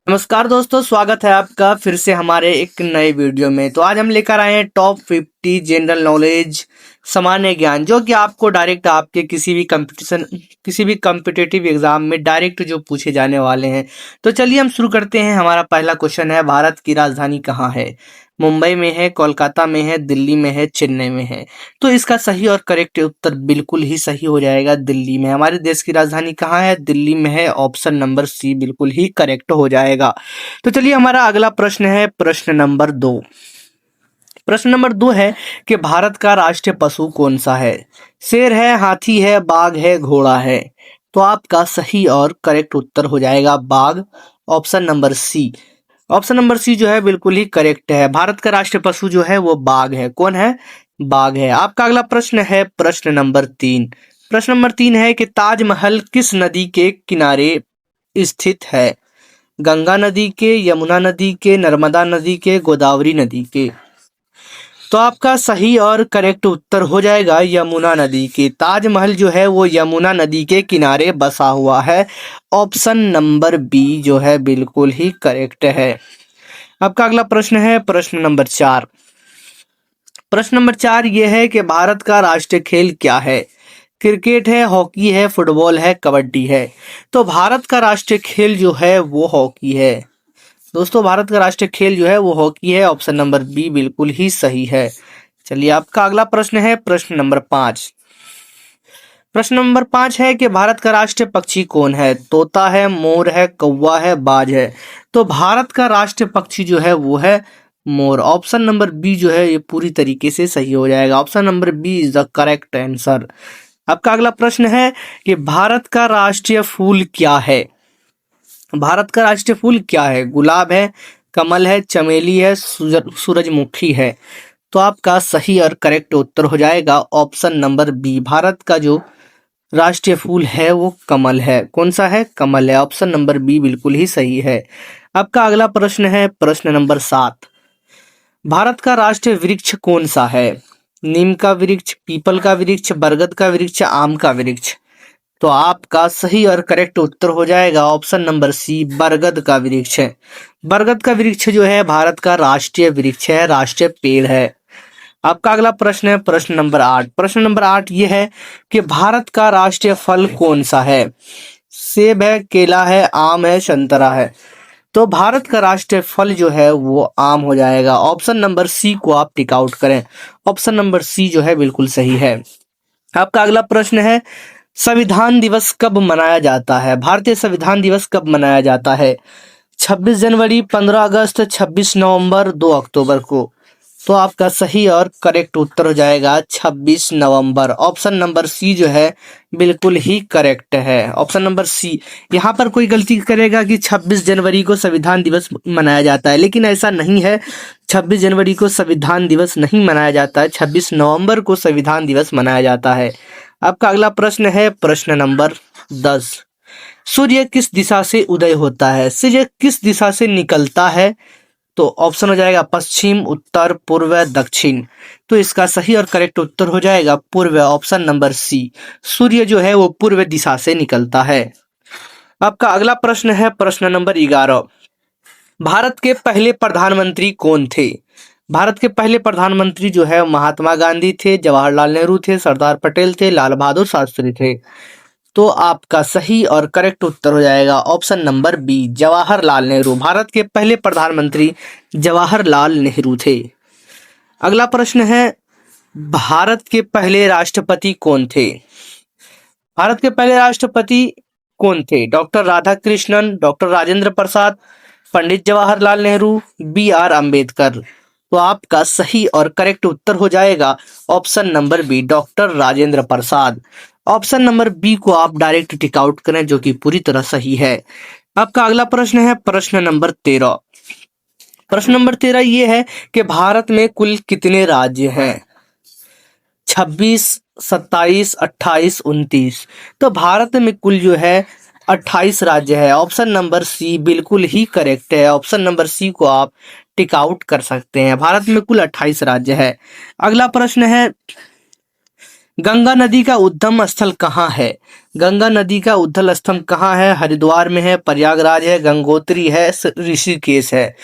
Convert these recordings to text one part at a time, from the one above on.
नमस्कार दोस्तों, स्वागत है आपका फिर से हमारे एक नए वीडियो में। तो आज हम लेकर आए हैं टॉप 50 जनरल नॉलेज सामान्य ज्ञान, जो कि आपको डायरेक्ट आपके किसी भी कम्पिटिटिव एग्जाम में डायरेक्ट जो पूछे जाने वाले हैं। तो चलिए हम शुरू करते हैं। हमारा पहला क्वेश्चन है, भारत की राजधानी कहाँ है? मुंबई में है, कोलकाता में है, दिल्ली में है, चेन्नई में है? तो इसका सही और करेक्ट उत्तर बिल्कुल ही सही हो जाएगा, दिल्ली में। हमारे देश की राजधानी कहाँ है? दिल्ली में है। ऑप्शन नंबर सी बिल्कुल ही करेक्ट हो जाएगा। तो चलिए हमारा अगला प्रश्न है, प्रश्न नंबर 2। प्रश्न नंबर 2 है कि भारत का राष्ट्रीय पशु कौन सा है? शेर है, हाथी है, बाघ है, घोड़ा है? तो आपका सही और करेक्ट उत्तर हो जाएगा बाघ। Option number C. Option number C जो है बिल्कुल ही करेक्ट है। भारत का राष्ट्रीय पशु जो है वो बाघ है। कौन है? बाघ है। आपका अगला प्रश्न है, प्रश्न नंबर 3। प्रश्न नंबर 3 है कि ताजमहल किस नदी के किनारे स्थित है? गंगा नदी के, यमुना नदी के, नर्मदा नदी के, गोदावरी नदी के? तो आपका सही और करेक्ट उत्तर हो जाएगा यमुना नदी के। ताजमहल जो है वो यमुना नदी के किनारे बसा हुआ है। ऑप्शन नंबर बी जो है बिल्कुल ही करेक्ट है। आपका अगला प्रश्न है, प्रश्न नंबर 4। प्रश्न नंबर 4 ये है कि भारत का राष्ट्रीय खेल क्या है? क्रिकेट है, हॉकी है, फुटबॉल है, कबड्डी है? तो भारत का राष्ट्रीय खेल जो है वो हॉकी है। दोस्तों, भारत का राष्ट्रीय खेल जो है वो हॉकी है। ऑप्शन नंबर बी बिल्कुल ही सही है। चलिए आपका अगला प्रश्न है, प्रश्न नंबर 5। प्रश्न नंबर 5 है कि भारत का राष्ट्रीय पक्षी कौन है? तोता है, मोर है, कौवा है, बाज है? तो भारत का राष्ट्रीय पक्षी जो है वो है मोर। ऑप्शन नंबर बी जो है ये पूरी तरीके से सही हो जाएगा। Option number B is the correct answer. आपका अगला प्रश्न है कि भारत का राष्ट्रीय फूल क्या है? भारत का राष्ट्रीय फूल क्या है? गुलाब है, कमल है, चमेली है, सूरजमुखी है? तो आपका सही और करेक्ट उत्तर हो जाएगा ऑप्शन नंबर बी। भारत का जो राष्ट्रीय फूल है वो कमल है। कौन सा है? कमल है। ऑप्शन नंबर बी बिल्कुल ही सही है। आपका अगला प्रश्न है, प्रश्न नंबर 7। भारत का राष्ट्रीय वृक्ष कौन सा है? नीम का वृक्ष, पीपल का वृक्ष, बरगद का वृक्ष, आम का वृक्ष? तो आपका सही और करेक्ट उत्तर हो जाएगा ऑप्शन नंबर सी, बरगद का वृक्ष है। बरगद का वृक्ष जो है भारत का राष्ट्रीय वृक्ष है, राष्ट्रीय पेड़ है। आपका अगला प्रश्न है, प्रश्न नंबर 8। प्रश्न नंबर 8 ये है कि भारत का राष्ट्रीय फल कौन सा है? सेब है, केला है, आम है, संतरा है? तो भारत का राष्ट्रीय फल जो है वो आम हो जाएगा। ऑप्शन नंबर सी को आप टिक आउट करें। ऑप्शन नंबर सी जो है बिल्कुल सही है। आपका अगला प्रश्न है, संविधान दिवस कब मनाया जाता है? भारतीय संविधान दिवस कब मनाया जाता है? 26 जनवरी, 15 अगस्त, 26 नवंबर, 2 अक्टूबर को? तो आपका सही और करेक्ट उत्तर हो जाएगा 26 नवंबर। ऑप्शन नंबर सी जो है बिल्कुल ही करेक्ट है। Option number C. यहाँ पर कोई गलती करेगा कि 26 जनवरी को संविधान दिवस मनाया जाता है, लेकिन ऐसा नहीं है। 26 जनवरी को संविधान दिवस नहीं मनाया जाता है, 26 नवंबर को संविधान दिवस मनाया जाता है। आपका अगला प्रश्न है, प्रश्न नंबर 10। सूर्य किस दिशा से उदय होता है? सूर्य किस दिशा से निकलता है? तो ऑप्शन हो जाएगा पश्चिम, उत्तर, पूर्व, दक्षिण? तो इसका सही और करेक्ट उत्तर हो जाएगा पूर्व। ऑप्शन नंबर सी। सूर्य जो है वो पूर्व दिशा से निकलता है। आपका अगला प्रश्न है, प्रश्न नंबर 11। भारत के पहले प्रधानमंत्री कौन थे? भारत के पहले प्रधानमंत्री जो है महात्मा गांधी थे, जवाहरलाल नेहरू थे, सरदार पटेल थे, लाल बहादुर शास्त्री थे? तो आपका सही और करेक्ट उत्तर हो जाएगा option number B, Jawaharlal Nehru. Bharat के पहले प्रधानमंत्री जवाहरलाल नेहरू थे। अगला प्रश्न है, भारत के पहले राष्ट्रपति कौन थे? भारत के पहले राष्ट्रपति कौन थे? Doctor Radhakrishnan, doctor Rajendra Prasad, Pandit Jawaharlal Nehru, B R Ambedkar? तो आपका सही और करेक्ट उत्तर हो जाएगा option number B, doctor Rajendra Prasad. Option number B को आप डायरेक्ट टिक आउट करें, जो कि पूरी तरह सही है। आपका अगला प्रश्न है, प्रश्न नंबर 13। प्रश्न नंबर 13 ये है कि भारत में कुल कितने राज्य हैं? 26, 27, 28, 29? तो भारत में कुल जो है 28 राज्य है। ऑप्शन नंबर सी बिल्कुल ही करेक्ट है। ऑप्शन नंबर सी को आप टिक आउट कर सकते हैं। भारत में कुल 28 राज्य है। अगला प्रश्न है, गंगा नदी का उद्गम स्थल कहाँ है? गंगा नदी का उद्गम स्थल कहाँ है? हरिद्वार में है, प्रयागराज है, गंगोत्री है, ऋषिकेश है।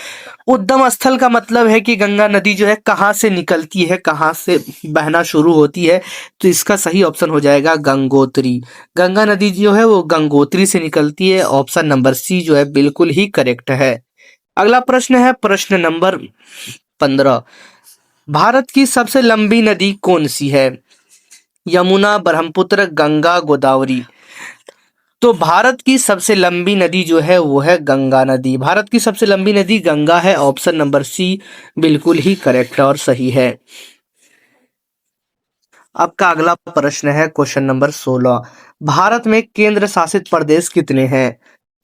उद्गम स्थल का मतलब है कि गंगा नदी जो है कहाँ से निकलती है, कहाँ से बहना शुरू होती है। तो इसका सही ऑप्शन हो जाएगा गंगोत्री। गंगा नदी जो है वो गंगोत्री से निकलती है। ऑप्शन नंबर सी जो है बिल्कुल ही करेक्ट है। अगला प्रश्न है प्रश्न नंबर 15। भारत की सबसे लंबी नदी कौन सी है? यमुना, ब्रह्मपुत्र, गंगा, गोदावरी। तो भारत की सबसे लंबी नदी जो है वो है गंगा नदी। भारत की सबसे लंबी नदी गंगा है। ऑप्शन नंबर सी बिल्कुल ही करेक्ट और सही है। आपका अगला प्रश्न है क्वेश्चन नंबर 16। भारत में केंद्र शासित प्रदेश कितने हैं?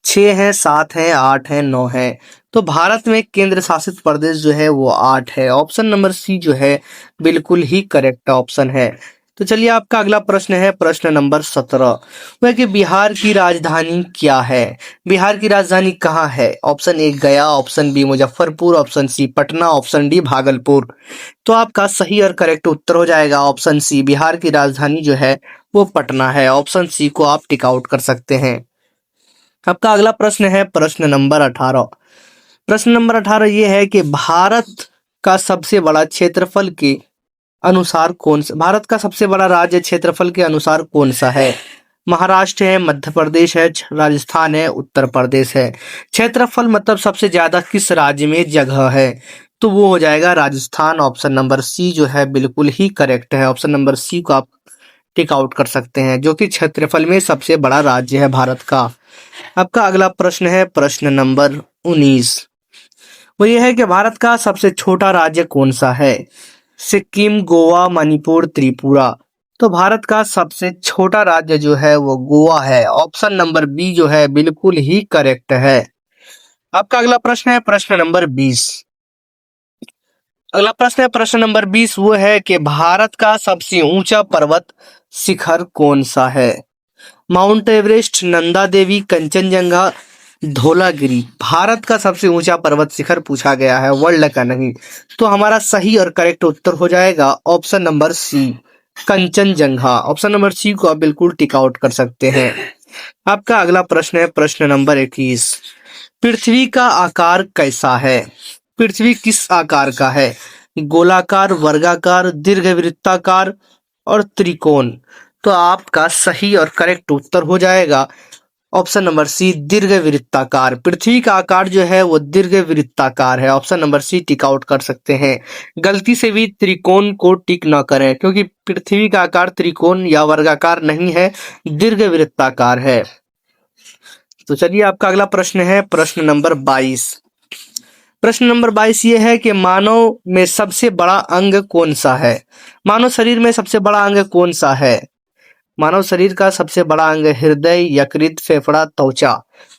6 हैं, 7 हैं, 8 हैं, 9 हैं। तो भारत में केंद्र शासित प्रदेश जो है वो 8 है। ऑप्शन नंबर सी जो है बिल्कुल ही करेक्ट ऑप्शन है। तो चलिए आपका अगला प्रश्न है प्रश्न नंबर 17। वह कि बिहार की राजधानी क्या है? बिहार की राजधानी कहाँ है? Option A Gaya, option B Muzaffarpur, option C Patna, option D Bhagalpur. तो आपका सही और करेक्ट उत्तर हो जाएगा ऑप्शन सी। बिहार की राजधानी जो है वो पटना है। ऑप्शन सी को आप टिक आउट कर सकते हैं। आपका अगला प्रश्न है प्रश्न नंबर 18। प्रश्न नंबर 18 ये है कि भारत का सबसे बड़ा क्षेत्रफल के अनुसार कौन सा, भारत का सबसे बड़ा राज्य क्षेत्रफल के अनुसार कौन सा है? महाराष्ट्र है, मध्य प्रदेश है, राजस्थान है, उत्तर प्रदेश है। क्षेत्रफल मतलब सबसे ज्यादा किस राज्य में जगह है? तो वो हो जाएगा राजस्थान। ऑप्शन नंबर सी जो है बिल्कुल ही करेक्ट है। ऑप्शन नंबर सी को आप टिक आउट कर सकते हैं, जो कि क्षेत्रफल में सबसे बड़ा राज्य है भारत का। आपका अगला प्रश्न है प्रश्न नंबर 19। वो ये है कि भारत का सबसे छोटा राज्य कौन सा है? सिक्किम, गोवा, मणिपुर, त्रिपुरा। तो भारत का सबसे छोटा राज्य जो है वो गोवा है। ऑप्शन नंबर बी जो है बिल्कुल ही करेक्ट है। आपका अगला प्रश्न है प्रश्न नंबर 20। अगला प्रश्न है प्रश्न नंबर 20। वो है कि भारत का सबसे ऊंचा पर्वत शिखर कौन सा है? Mount Everest, Nanda Devi, Kanchenjunga, Dhaulagiri. भारत का सबसे ऊंचा पर्वत शिखर पूछा गया है, वर्ल्ड का नहीं। तो हमारा सही और करेक्ट उत्तर हो जाएगा option number C Kanchenjunga. Option number C को आप बिल्कुल टिक आउट कर सकते हैं। आपका अगला प्रश्न है प्रश्न नंबर 21। पृथ्वी का आकार कैसा है? पृथ्वी किस आकार का है? गोलाकार, वर्गाकार, दीर्घवृत्ताकार और त्रिकोण। तो आपका सही और करेक्ट उत्तर हो जाएगा ऑप्शन नंबर सी दीर्घवृत्ताकार। पृथ्वी का आकार जो है वो दीर्घवृत्ताकार है। Option number C tick out कर सकते हैं। गलती से भी त्रिकोण को टिक ना करें, क्योंकि पृथ्वी का आकार त्रिकोण या वर्गाकार नहीं है, दीर्घवृत्ताकार है। तो चलिए आपका अगला प्रश्न है प्रश्न नंबर 22। प्रश्न नंबर 22 ये है कि मानव में सबसे बड़ा अंग कौन सा है? मानव शरीर में सबसे बड़ा अंग कौन सा है? मानव शरीर का सबसे बड़ा अंग हृदय, यकृत, फेफड़ा, त्वचा।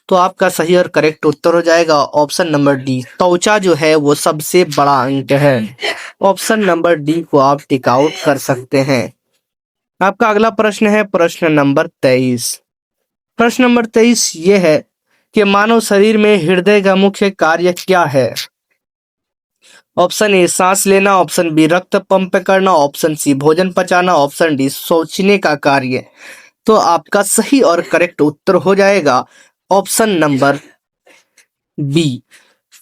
तो आपका सही और करेक्ट उत्तर हो जाएगा ऑप्शन नंबर डी। त्वचा जो है वो सबसे बड़ा अंग है। ऑप्शन नंबर डी को आप टिक आउट कर सकते हैं। आपका अगला प्रश्न है प्रश्न नंबर 23। प्रश्न नंबर 23 ये है कि मानव शरीर में हृदय का मुख्य कार्य क्या है? ऑप्शन ए सांस लेना, ऑप्शन बी रक्त पंप करना, ऑप्शन सी भोजन पचाना, ऑप्शन डी सोचने का कार्य। तो आपका सही और करेक्ट उत्तर हो जाएगा ऑप्शन नंबर बी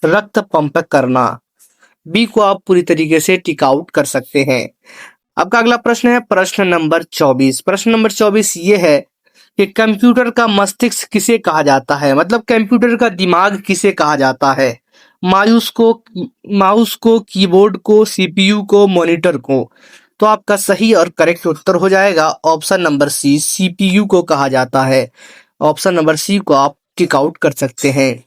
रक्त पंप करना। बी को आप पूरी तरीके से टिक आउट कर सकते हैं। आपका अगला प्रश्न है प्रश्न नंबर 24। प्रश्न नंबर 24 ये है कि कंप्यूटर का मस्तिष्क किसे कहा जाता है? मतलब कंप्यूटर का दिमाग किसे कहा जाता है? माउस को, कीबोर्ड को, सीपीयू को, मॉनिटर को। तो आपका सही और करेक्ट उत्तर हो जाएगा ऑप्शन नंबर सी सीपीयू को कहा जाता है। ऑप्शन नंबर सी को आप टिक आउट कर सकते हैं।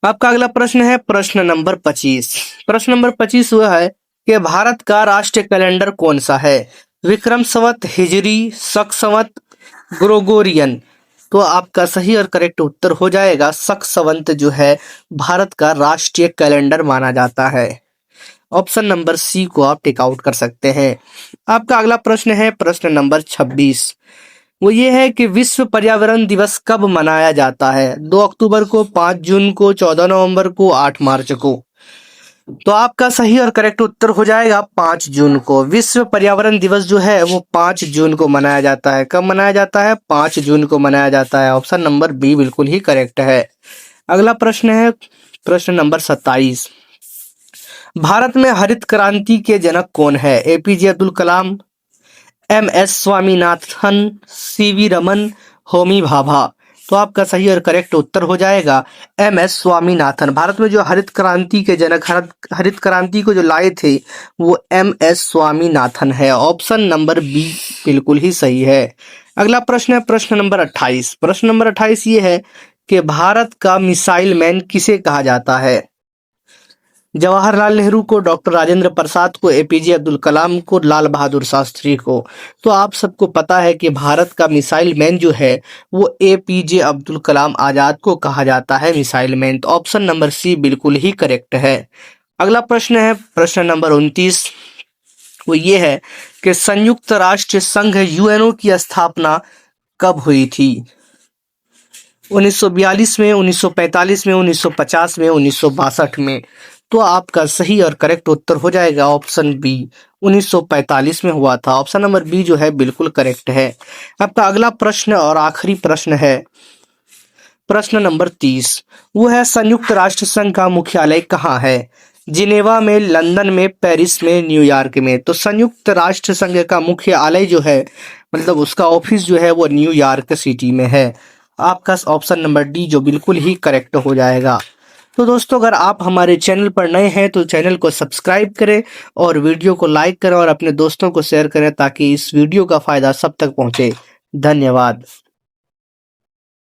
आपका अगला प्रश्न है प्रश्न नंबर 25। प्रश्न नंबर 25 वह है कि भारत का राष्ट्रीय कैलेंडर कौन सा है? विक्रम संवत, हिजरी, शक संवत, ग्रोगोरियन। तो आपका सही और करेक्ट उत्तर हो जाएगा शक संवत जो है भारत का राष्ट्रीय कैलेंडर माना जाता है। ऑप्शन नंबर सी को आप टिक आउट कर सकते हैं। आपका अगला प्रश्न है प्रश्न नंबर 26। वो ये है कि विश्व पर्यावरण दिवस कब मनाया जाता है? 2 अक्टूबर को, 5 जून को, 14 नवंबर को, 8 मार्च को। तो आपका सही और करेक्ट उत्तर हो जाएगा 5 जून को। विश्व पर्यावरण दिवस जो है वो 5 जून को मनाया जाता है। कब मनाया जाता है? 5 जून को मनाया जाता है। ऑप्शन नंबर बी बिल्कुल ही करेक्ट है। अगला प्रश्न है प्रश्न नंबर 27। भारत में हरित क्रांति के जनक कौन है? APJ Abdul Kalam, M S Swaminathan, CV Raman, Homi Bhabha. तो आपका सही और करेक्ट उत्तर हो जाएगा एम एस स्वामीनाथन। भारत में जो हरित क्रांति के जनक, हरित क्रांति को जो लाए थे वो एम एस स्वामीनाथन है। ऑप्शन नंबर बी बिल्कुल ही सही है। अगला प्रश्न है प्रश्न नंबर 28। प्रश्न नंबर 28 ये है कि भारत का मिसाइल मैन किसे कहा जाता है? जवाहरलाल नेहरू को, डॉक्टर राजेंद्र प्रसाद को, एपीजे अब्दुल कलाम को, लाल बहादुर शास्त्री को। तो आप सबको पता है कि भारत का मिसाइल मैन जो है वो एपीजे अब्दुल कलाम आजाद को कहा जाता है मिसाइल मैन। तो ऑप्शन नंबर सी बिल्कुल ही करेक्ट है। अगला प्रश्न है प्रश्न नंबर 29। वो ये है कि संयुक्त राष्ट्र संघ यूएनओ की स्थापना कब हुई थी? 1942 में, 1945 में, 1950 में, 1962 में। तो आपका सही और करेक्ट उत्तर हो जाएगा ऑप्शन बी, 1945 में हुआ था। ऑप्शन नंबर बी जो है बिल्कुल करेक्ट है। आपका अगला प्रश्न और आखिरी प्रश्न है प्रश्न नंबर 30। वो है संयुक्त राष्ट्र संघ का मुख्यालय कहाँ है? जिनेवा में, लंदन में, पेरिस में, न्यूयॉर्क में। तो संयुक्त राष्ट्र संघ का मुख्यालय जो है, मतलब उसका ऑफिस जो है वो न्यूयॉर्क सिटी में है। आपका ऑप्शन नंबर डी जो बिल्कुल ही करेक्ट हो जाएगा। तो दोस्तों, अगर आप हमारे चैनल पर नए हैं तो चैनल को सब्सक्राइब करें और वीडियो को लाइक करें और अपने दोस्तों को शेयर करें ताकि इस वीडियो का फायदा सब तक पहुंचे। धन्यवाद।